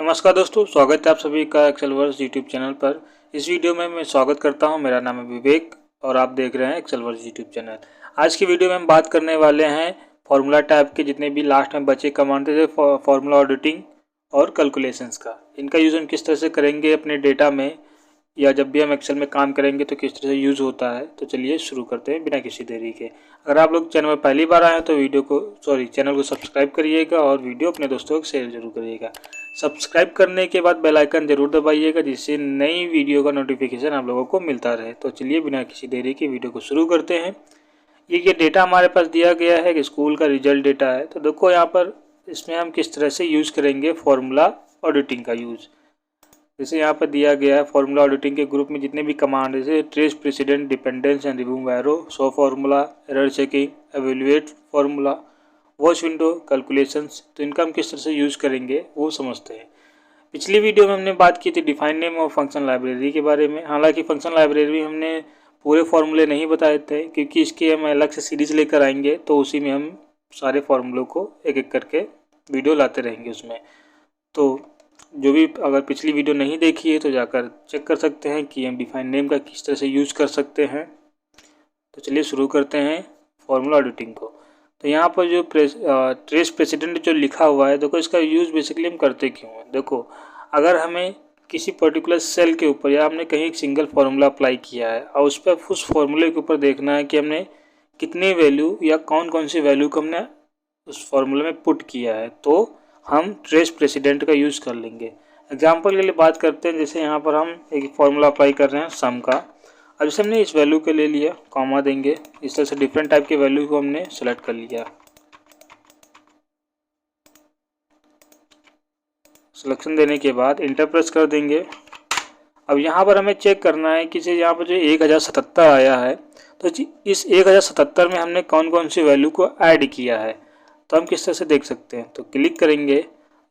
नमस्कार दोस्तों, स्वागत है आप सभी का एक्सेलवर्स यूट्यूब चैनल पर। इस वीडियो में मैं स्वागत करता हूं। मेरा नाम है विवेक और आप देख रहे हैं एक्सेलवर्स यूट्यूब चैनल। आज की वीडियो में हम बात करने वाले हैं फार्मूला टाइप के जितने भी लास्ट में बचे कमांड थे, फार्मूला ऑडिटिंग और कैलकुलेशंस का। इनका यूज़ हम किस तरह से करेंगे अपने डेटा में, या जब भी हम एक्सेल में काम करेंगे तो किस तरह से यूज़ होता है। तो चलिए शुरू करते हैं बिना किसी देरी के। अगर आप लोग चैनल पर पहली बार आए हैं तो चैनल को सब्सक्राइब करिएगा और वीडियो अपने दोस्तों को शेयर जरूर करिएगा। सब्सक्राइब करने के बाद बेल आइकन जरूर दबाइएगा, जिससे नई वीडियो का नोटिफिकेशन आप लोगों को मिलता रहे। तो चलिए बिना किसी देरी के वीडियो को शुरू करते हैं। ये डेटा हमारे पास दिया गया है कि स्कूल का रिजल्ट डेटा है। तो देखो यहाँ पर इसमें हम किस तरह से यूज़ करेंगे फार्मूला ऑडिटिंग का यूज़। जैसे यहाँ पर दिया गया है फार्मूला ऑडिटिंग के ग्रुप में जितने भी कमांड जैसे trace president, dependence and remove arrow, show formula, error checking, evaluate formula, watch window, calculations, तो इनका हम किस तरह से यूज़ करेंगे वो समझते हैं। पिछली वीडियो में हमने बात की थी डिफाइन नेम और फंक्शन लाइब्रेरी के बारे में। हालांकि फंक्शन लाइब्रेरी में हमने पूरे फार्मूले नहीं बताए थे, क्योंकि इसके हम अलग से सीरीज़ लेकर आएंगे, तो उसी में हम सारे फार्मूलों को एक एक करके वीडियो लाते रहेंगे उसमें। तो जो भी अगर पिछली वीडियो नहीं देखी है तो जाकर चेक कर सकते हैं कि हम डिफाइन नेम का किस तरह से यूज़ कर सकते हैं। तो चलिए शुरू करते हैं फार्मूला ऑडिटिंग को। तो यहाँ पर जो ट्रेस प्रेसिडेंट जो लिखा हुआ है, देखो इसका यूज़ बेसिकली हम करते क्यों हैं। देखो, अगर हमें किसी पर्टिकुलर सेल के ऊपर या हमने कहीं एक सिंगल फार्मूला अप्लाई किया है और उस फार्मूले के ऊपर देखना है कि हमने कितनी वैल्यू या कौन कौन सी वैल्यू को हमने उस फार्मूले में पुट किया है, तो हम ट्रेस प्रेसिडेंट का यूज़ कर लेंगे। एग्जाम्पल के लिए बात करते हैं, जैसे यहाँ पर हम एक फार्मूला अप्लाई कर रहे हैं सम का। अब जैसे हमने इस वैल्यू के ले लिया, कॉमा देंगे, इस तरह से डिफरेंट टाइप के वैल्यू को हमने सेलेक्ट कर लिया। सिलेक्शन देने के बाद इंटर प्रेस कर देंगे। अब यहाँ पर हमें चेक करना है कि यहाँ पर जो 1077 आया है, तो इस 1077 में हमने कौन कौन सी वैल्यू को ऐड किया है। तो हम किस तरह से देख सकते हैं, तो क्लिक करेंगे,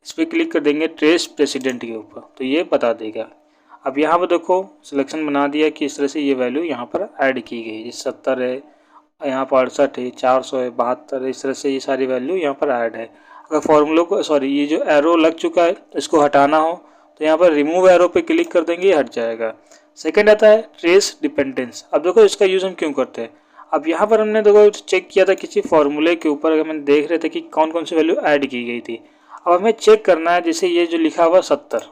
इस पर क्लिक कर देंगे ट्रेस प्रेसिडेंट के ऊपर, तो ये बता देगा। अब यहाँ पर देखो सिलेक्शन बना दिया कि इस तरह से ये वैल्यू यहाँ पर ऐड की गई, जैसे 70 है, यहाँ पर 68 है, 400 है, 72 है, इस तरह से ये सारी वैल्यू यहाँ पर ऐड है। अगर फॉर्मूलों को ये जो एरो लग चुका है इसको हटाना हो तो यहाँ पर रिमूव एरो पे क्लिक कर देंगे, ये हट जाएगा। सेकंड आता है ट्रेस डिपेंडेंस। अब देखो इसका यूज़ हम क्यों करते हैं। अब यहाँ पर हमने देखो चेक किया था किसी फार्मूले के ऊपर, अगर हम देख रहे थे कि कौन कौन सी वैल्यू ऐड की गई थी। अब हमें चेक करना है, जैसे ये जो लिखा हुआ 70,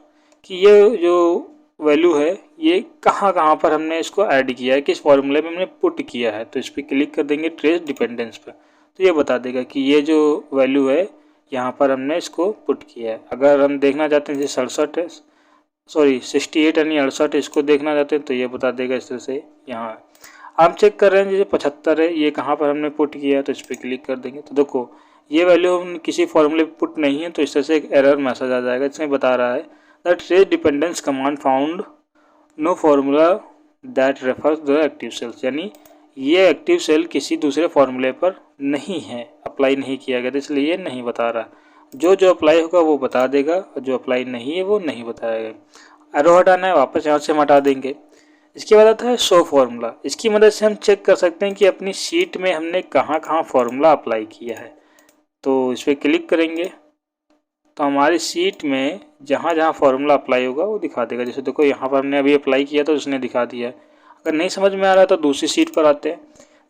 कि ये जो वैल्यू है ये कहाँ कहाँ पर हमने इसको ऐड किया है, किस फार्मूले में हमने पुट किया है। तो इस पर क्लिक कर देंगे ट्रेस डिपेंडेंस पर, तो ये बता देगा कि ये जो वैल्यू है यहाँ पर हमने इसको पुट किया है। अगर हम देखना चाहते हैं जैसे 68 है, 68 यानी 68, इसको देखना चाहते हैं तो ये बता देगा इस तरह से। यहाँ हम चेक कर रहे हैं जैसे 75 है, ये कहाँ पर हमने पुट किया है, तो इस पर क्लिक कर देंगे। तो देखो ये वैल्यू हम किसी फॉर्मूले पे पुट नहीं है, तो इस तरह से एक एरर मैसेज आ जाएगा, इसमें बता रहा है that trace dependence command found no formula that refers the active cells, यानी ये एक्टिव सेल किसी दूसरे फार्मूले पर नहीं है, अप्लाई नहीं किया गया, तो इसलिए ये नहीं बता रहा। जो अप्लाई होगा वो बता देगा और जो अप्लाई नहीं है वो नहीं बताएगा। एरो हटाना है, वापस यहाँ से हम हटा देंगे। इसके बाद आता है शो फार्मूला। इसकी मदद से हम चेक कर सकते हैं कि अपनी शीट में हमने कहाँ कहाँ फार्मूला अप्लाई किया है। तो इस पर क्लिक करेंगे तो हमारी शीट में जहाँ जहाँ फार्मूला अप्लाई होगा वो दिखा देगा। जैसे देखो यहाँ पर हमने अभी अप्लाई किया तो उसने दिखा दिया है। अगर नहीं समझ में आ रहा है तो दूसरी शीट पर आते हैं।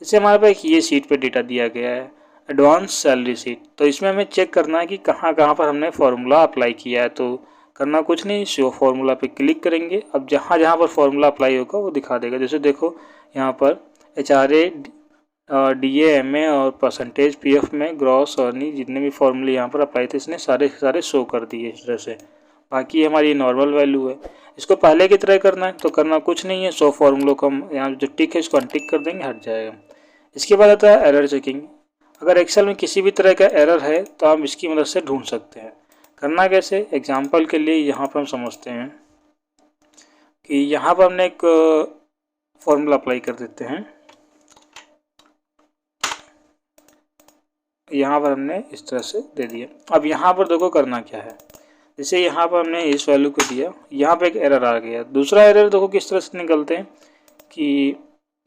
जैसे हमारे पास ये शीट पे डेटा दिया गया है एडवांस सैलरी शीट, तो इसमें हमें चेक करना है कि कहाँ कहाँ पर हमने फार्मूला अप्लाई किया है। तो करना कुछ नहीं, शो फार्मूला पे क्लिक करेंगे। अब जहाँ जहाँ पर फार्मूला अप्लाई होगा वो दिखा देगा। जैसे देखो यहाँ पर HRA, DA, MA और परसेंटेज PF में ग्रॉस अर्निंग जितने भी फॉर्मूले यहाँ पर अप्लाई थे इसने सारे शो कर दिए इस तरह से। बाकी हमारी नॉर्मल वैल्यू है, इसको पहले की तरह करना है तो करना कुछ नहीं है, 100 फार्मूलों को हम यहाँ जो टिक है इसको अनटिक कर देंगे, हट जाएगा। इसके बाद आता है एरर चेकिंग। अगर एक्सेल में किसी भी तरह का एरर है तो हम इसकी मदद से ढूंढ सकते हैं। करना कैसे, एग्जाम्पल के लिए यहाँ पर हम समझते हैं कि यहाँ पर हमने एक फॉर्मूला अप्लाई कर देते हैं। यहाँ पर हमने इस तरह से दे दिया। अब यहाँ पर देखो करना क्या है, जैसे यहाँ पर हमने इस वैल्यू को दिया, यहाँ पे एक एरर आ गया। दूसरा एरर देखो किस तरह से निकलते हैं कि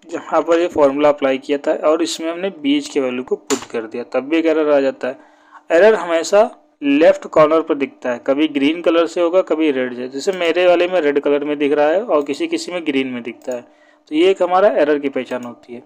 जहाँ पर ये फार्मूला अप्लाई किया था और इसमें हमने बीच के वैल्यू को पुट कर दिया, तब भी एक एरर आ जाता है। एरर हमेशा लेफ्ट कॉर्नर पर दिखता है, कभी ग्रीन कलर से होगा कभी रेड से, जैसे मेरे वाले में रेड कलर में दिख रहा है और किसी किसी में ग्रीन में दिखता है। तो ये एक हमारा एरर की पहचान होती है।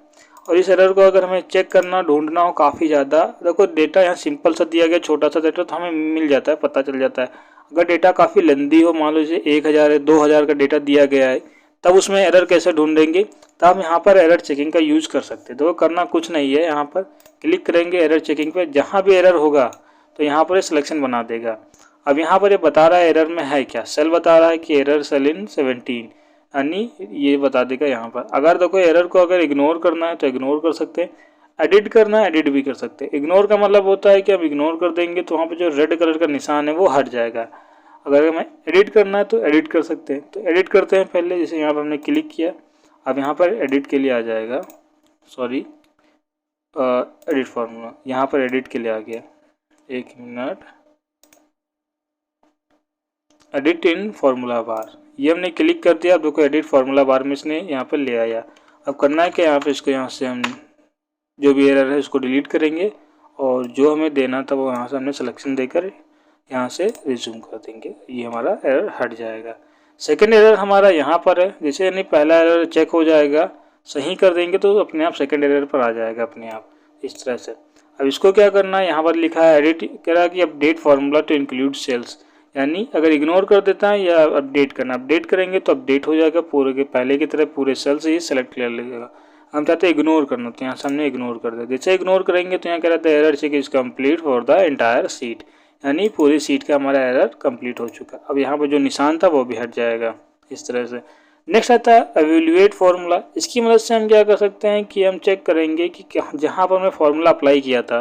और इस एरर को अगर हमें चेक करना ढूंढना हो काफ़ी ज़्यादा, देखो डेटा यहाँ सिंपल सा दिया गया छोटा सा डेटा तो हमें मिल जाता है, पता चल जाता है। अगर डेटा काफ़ी लंबी हो, मान लो जैसे 1000 है 2000 का डेटा दिया गया है, तब उसमें एरर कैसे ढूंढेंगे, तो हम यहाँ पर एरर चेकिंग का यूज़ कर सकते हैं। तो करना कुछ नहीं है, यहाँ पर क्लिक करेंगे एरर चेकिंग पे, जहाँ भी एरर होगा तो यहाँ पर सिलेक्शन बना देगा। अब यहाँ पर ये बता रहा है एरर में है क्या, सेल बता रहा है कि एरर सेल इन 17, यानी ये बता देगा यहाँ पर। अगर देखो एरर को अगर इग्नोर करना है तो इग्नोर कर सकते हैं, एडिट करना है एडिट भी कर सकते हैं। इग्नोर का मतलब होता है कि हम इग्नोर कर देंगे तो वहाँ पर जो रेड कलर का निशान है वो हट जाएगा। अगर हमें एडिट करना है तो एडिट कर सकते हैं। तो एडिट करते हैं पहले, जैसे यहाँ पर हमने क्लिक किया, अब यहाँ पर एडिट के लिए आ जाएगा, सॉरी एडिट फार्मूला, यहाँ पर एडिट के लिए आ गया, 1 मिनट, एडिट इन फार्मूला बार, ये हमने क्लिक कर दिया। अब देखो एडिट फार्मूला बार में इसने यहाँ पर ले आया। अब करना है कि यहाँ पे इसको, यहाँ से हम जो भी एरर है उसको डिलीट करेंगे और जो हमें देना था वो यहाँ से हमने सिलेक्शन देकर यहाँ से रिज्यूम कर देंगे, ये हमारा एरर हट जाएगा। सेकंड एरर हमारा यहाँ पर है, जैसे यानी पहला एरर चेक हो जाएगा, सही कर देंगे तो अपने आप सेकंड एरर पर आ जाएगा अपने आप, इस तरह से। अब इसको क्या करना है, यहाँ पर लिखा है एडिट, कह रहा है कि update formula to include cells, यानी अगर इग्नोर कर देता है या अपडेट करना, अपडेट करेंगे तो अपडेट हो जाएगा पूरे के पहले की तरह, पूरे सेल्स ये सेलेक्ट कर लेगा। हम चाहते हैं इग्नोर करना तो यहाँ सामने इग्नोर कर दे, जैसे इग्नोर करेंगे तो यहाँ कह रहा है error check is complete for the entire sheet, यानी पूरी सीट का हमारा एरर कंप्लीट हो चुका। अब यहाँ पर जो निशान था वो भी हट जाएगा, इस तरह से। नेक्स्ट आता है एवेल्युएट फार्मूला। इसकी मदद से हम क्या कर सकते हैं कि हम चेक करेंगे कि जहाँ पर हमने फार्मूला अप्लाई किया था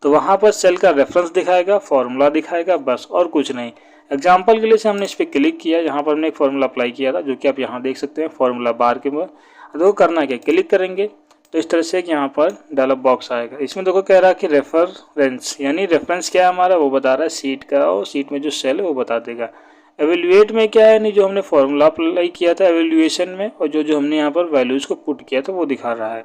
तो वहाँ पर सेल का रेफरेंस दिखाएगा, फार्मूला दिखाएगा, बस और कुछ नहीं। एग्जाम्पल के लिए से हमने इस पर क्लिक किया, यहाँ पर हमने एक फार्मूला अप्लाई किया था जो कि आप यहाँ देख सकते हैं फार्मूला बार के ऊपर। तो करना क्या, क्लिक करेंगे तो इस तरह से यहाँ पर डायलॉग बॉक्स आएगा। इसमें देखो कह रहा है कि रेफरेंस, यानी रेफरेंस क्या है हमारा वो बता रहा है सीट का, और सीट में जो सेल है वो बता देगा। एवेल्युएट में क्या है, नहीं जो हमने फार्मूला अप्लाई किया था एवेल्युएशन में, और जो हमने यहाँ पर वैल्यूज़ को पुट किया था वो दिखा रहा है।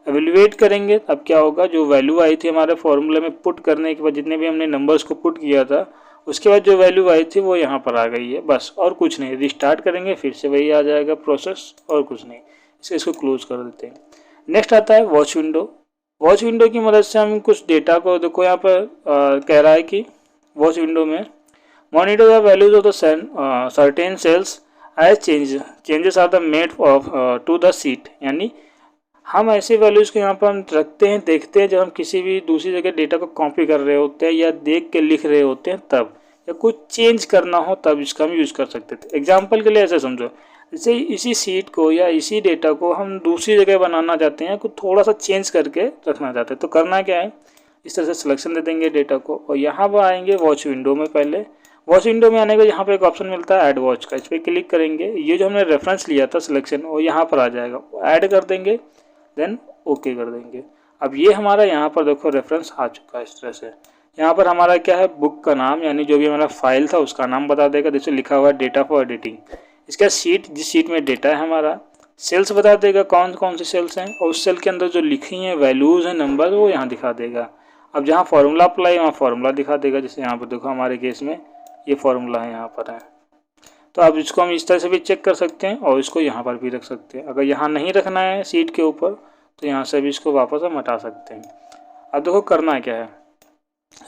एवेल्युएट करेंगे अब क्या होगा, जो वैल्यू आई थी हमारे फार्मूले में पुट करने के बाद, जितने भी हमने नंबर्स को पुट किया था उसके बाद जो वैल्यू आई थी वो यहाँ पर आ गई है, बस और कुछ नहीं। रिस्टार्ट करेंगे फिर से वही आ जाएगा प्रोसेस, और कुछ नहीं। इसको क्लोज कर देते हैं। नेक्स्ट आता है वॉच विंडो। वॉच विंडो की मदद से हम कुछ डेटा को, देखो यहाँ पर कह रहा है कि वॉच विंडो में monitor the values of the certain cells as changes are the made of to the sheet, यानी हम ऐसे वैल्यूज़ को यहाँ पर हम रखते हैं, देखते हैं जब हम किसी भी दूसरी जगह डेटा को कॉपी कर रहे होते हैं या देख के लिख रहे होते हैं तब, या कुछ चेंज करना हो तब इसका हम यूज़ कर सकते थे। एग्जाम्पल के लिए ऐसे समझो, जैसे इसी सीट को या इसी डेटा को हम दूसरी जगह बनाना चाहते हैं, कुछ थोड़ा सा चेंज करके रखना चाहते हैं, तो करना क्या है, इस तरह से सिलेक्शन दे देंगे डेटा को, और यहाँ पर आएंगे वॉच विंडो में। पहले वॉच विंडो में आने के यहाँ पे एक ऑप्शन मिलता है ऐड वॉच का, इस पर क्लिक करेंगे, ये जो हमने रेफरेंस लिया था सिलेक्शन वो यहाँ पर आ जाएगा, ऐड कर देंगे, देन ओके कर देंगे। अब ये हमारा यहाँ पर देखो रेफरेंस आ चुका है इस तरह से। यहाँ पर हमारा क्या है, बुक का नाम, यानी जो भी हमारा फाइल था उसका नाम बता देगा, जैसे लिखा हुआ है डेटा फॉर एडिटिंग। इसका सीट, जिस सीट में डेटा है हमारा, सेल्स बता देगा कौन कौन से सेल्स हैं, और उस सेल के अंदर जो लिखी हैं वैल्यूज़ हैं, नंबर, वो यहाँ दिखा देगा। अब जहाँ फार्मूला अप्लाई वहाँ फार्मूला दिखा देगा, जैसे यहाँ पर देखो हमारे केस में ये फार्मूला है यहाँ पर है। तो अब इसको हम इस तरह से भी चेक कर सकते हैं और इसको यहाँ पर भी रख सकते हैं। अगर यहाँ नहीं रखना है सीट के ऊपर तो यहाँ से भी इसको वापस हम हटा सकते हैं। अब देखो करना क्या है,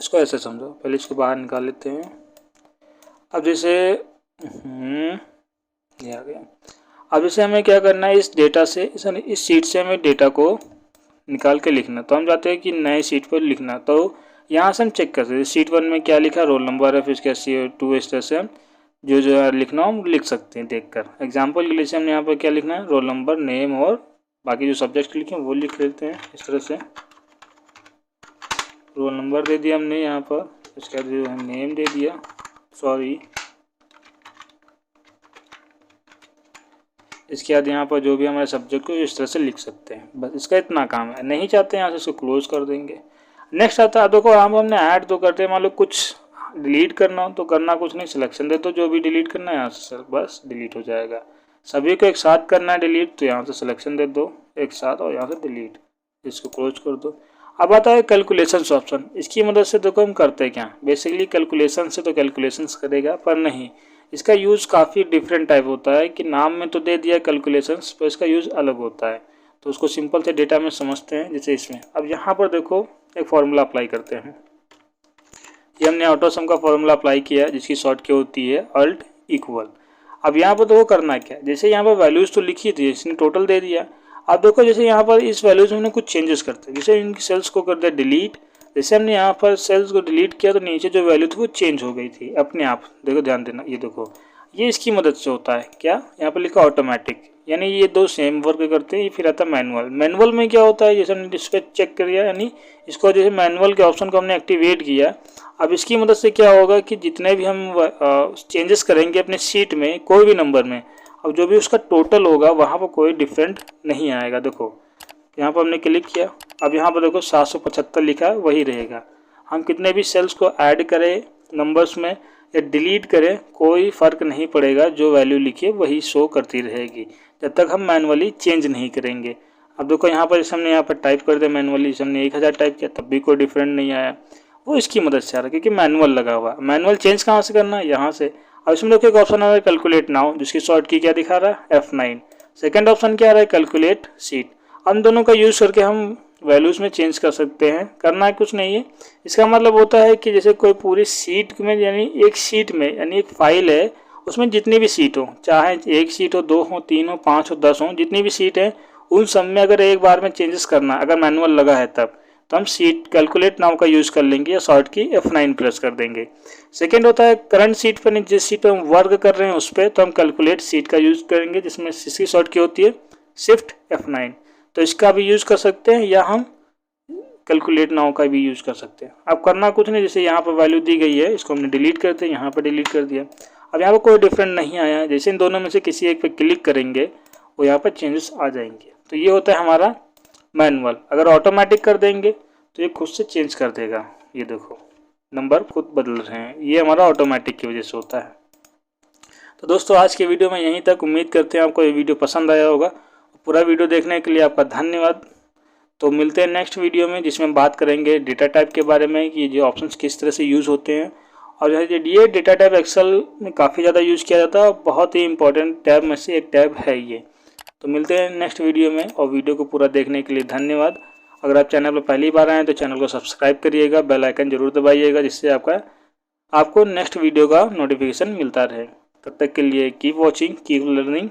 इसको ऐसे समझो, पहले इसको बाहर निकाल लेते हैं। अब जैसे ये आ गया। अब जैसे हमें क्या करना है, इस डेटा से, इस सीट से हमें डेटा को निकाल के लिखना, तो हम चाहते हैं कि नए सीट पर लिखना, तो यहाँ से हम चेक कर सकते हैं सीट 1 में क्या लिखा, रोल नंबर है, फिर इसके CO2, इस तरह से हम जो लिखना हो हम लिख सकते हैं देखकर। एग्जाम्पल के लिए से हमने यहाँ पर क्या लिखना है, रोल नंबर, नेम, और बाकी जो सब्जेक्ट लिखे हैं वो लिख लेते हैं इस तरह से। रोल नंबर दे दिया हमने यहाँ पर, इसके बाद जो है नेम दे दिया, सॉरी, इसके बाद यहाँ पर जो भी हमारे सब्जेक्ट को इस तरह से लिख सकते हैं, बस इसका इतना काम है। नहीं चाहते हैं यहाँ से इसको क्लोज कर देंगे। नेक्स्ट आता है, देखो हमने ऐड तो करते हैं, मान लो कुछ डिलीट करना हो तो करना कुछ नहीं, सिलेक्शन दे दो जो भी डिलीट करना है, यहाँ से बस डिलीट हो जाएगा। सभी को एक साथ करना है डिलीट, तो यहाँ से सिलेक्शन दे दो एक साथ और यहाँ से डिलीट, इसको क्लोज कर दो। अब आता है कैलकुलेशंस ऑप्शन। इसकी मदद से देखो हम करते हैं क्या, बेसिकली कैलकुलेशन से तो कैलकुलेशंस करेगा, पर नहीं, इसका यूज़ काफ़ी डिफरेंट टाइप होता है कि नाम में तो दे दिया कैलकुलेशंस, पर इसका यूज़ अलग होता है। तो उसको सिंपल से डेटा में समझते हैं, जैसे इसमें। अब यहाँ पर देखो एक फॉर्मूला अप्लाई करते हैं। ये हमने ऑटो सम का फॉर्मूला अप्लाई किया है, जिसकी शॉर्ट की होती है अल्ट इक्वल। अब यहाँ पर देखो करना क्या है, जैसे यहाँ पर वैल्यूज़ तो लिखी थी, इसने टोटल दे दिया। अब देखो जैसे यहाँ पर इस वैल्यूज़ में हमने कुछ चेंजेस करते हैं, जैसे इनकी सेल्स को कर दिया डिलीट। जैसे हमने यहाँ पर सेल्स को डिलीट किया तो नीचे जो वैल्यू थी वो चेंज हो गई थी अपने आप। देखो ध्यान देना, ये देखो, ये इसकी मदद से होता है। क्या, यहाँ पर लिखा ऑटोमेटिक, यानी ये दो सेम वर्क करते हैं। फिर आता है मैनुअल। मैनुअल में क्या होता है, जैसे हमने इस पर चेक किया, यानी इसको जैसे मैनुअल के ऑप्शन को हमने एक्टिवेट किया। अब इसकी मदद से क्या होगा कि जितने भी हम चेंजेस करेंगे अपने शीट में कोई भी नंबर में, अब जो भी उसका टोटल होगा वहाँ पर कोई डिफरेंट नहीं आएगा। देखो यहाँ पर हमने क्लिक किया, अब यहाँ पर देखो 775 लिखा है, वही रहेगा। हम कितने भी सेल्स को ऐड करें नंबर्स में या डिलीट करें, कोई फ़र्क नहीं पड़ेगा, जो वैल्यू लिखी है वही शो करती रहेगी जब तक हम मैनुअली चेंज नहीं करेंगे। अब देखो यहाँ पर जैसे हमने यहाँ पर टाइप कर दिया मैनुअली, जैसे हमने 1000 टाइप किया तब भी कोई डिफरेंट नहीं आया, वो इसकी मदद से आ रहा है क्योंकि मैनुअल लगा हुआ। मैनुअल चेंज कहाँ से करना है, यहाँ से। अब इसमें देखो एक ऑप्शन आ रहा है कैलकुलेट नाउ, जिसकी शॉर्ट की क्या दिखा रहा है F9। सेकेंड ऑप्शन क्या आ रहा है कैलकुलेट शीट। हम दोनों का यूज़ करके हम वैल्यूज़ में चेंज कर सकते हैं। करना है कुछ नहीं है, इसका मतलब होता है कि जैसे कोई पूरी शीट में, यानी एक शीट में, यानी एक फाइल है उसमें जितनी भी सीट हो, चाहे एक सीट हो, 2 हो, 3 हो, 5 हो, 10 हो, जितनी भी सीट है उन सब में अगर एक बार में चेंजेस करना, अगर मैनुअल लगा है तब, तो हम सीट कैलकुलेट नाउ का यूज़ कर लेंगे या शॉर्ट की F9 प्रेस कर देंगे। सेकेंड होता है करंट सीट पर, जिस सीट पर हम वर्क कर रहे हैं उस पर, तो हम कैलकुलेट सीट का यूज़ करेंगे, जिसमें इसकी शॉर्ट की होती है शिफ्ट F9। तो इसका भी यूज़ कर सकते हैं या हम कैलकुलेट नाउ का भी यूज़ कर सकते हैं। अब करना कुछ नहीं, जैसे यहाँ पर वैल्यू दी गई है इसको हमने डिलीट करते हैं, यहाँ पर डिलीट कर दिया। अब यहाँ पर कोई डिफरेंट नहीं आया, जैसे इन दोनों में से किसी एक पे क्लिक करेंगे वो यहाँ पर चेंजेस आ जाएंगे। तो ये होता है हमारा मैनुअल। अगर ऑटोमेटिक कर देंगे तो ये खुद से चेंज कर देगा। ये देखो नंबर खुद बदल रहे हैं, ये हमारा ऑटोमेटिक की वजह से होता है। तो दोस्तों आज के वीडियो में यहीं तक। उम्मीद करते हैं आपको ये वीडियो पसंद आया होगा। पूरा वीडियो देखने के लिए आपका धन्यवाद। तो मिलते हैं नेक्स्ट वीडियो में, जिसमें बात करेंगे डेटा टाइप के बारे में कि ये ऑप्शंस किस तरह से यूज़ होते हैं। और ये डेटा टाइप एक्सेल में काफ़ी ज़्यादा यूज़ किया जाता है, बहुत ही इंपॉर्टेंट टैब में से एक टैब है ये। तो मिलते हैं नेक्स्ट वीडियो में, और वीडियो को पूरा देखने के लिए धन्यवाद। अगर आप चैनल पर पहली बार आए हैं तो चैनल को सब्सक्राइब करिएगा, बेल आइकन जरूर दबाइएगा, जिससे आपको नेक्स्ट वीडियो का नोटिफिकेशन मिलता रहे। तब तक के लिए कीप वॉचिंग, कीप लर्निंग।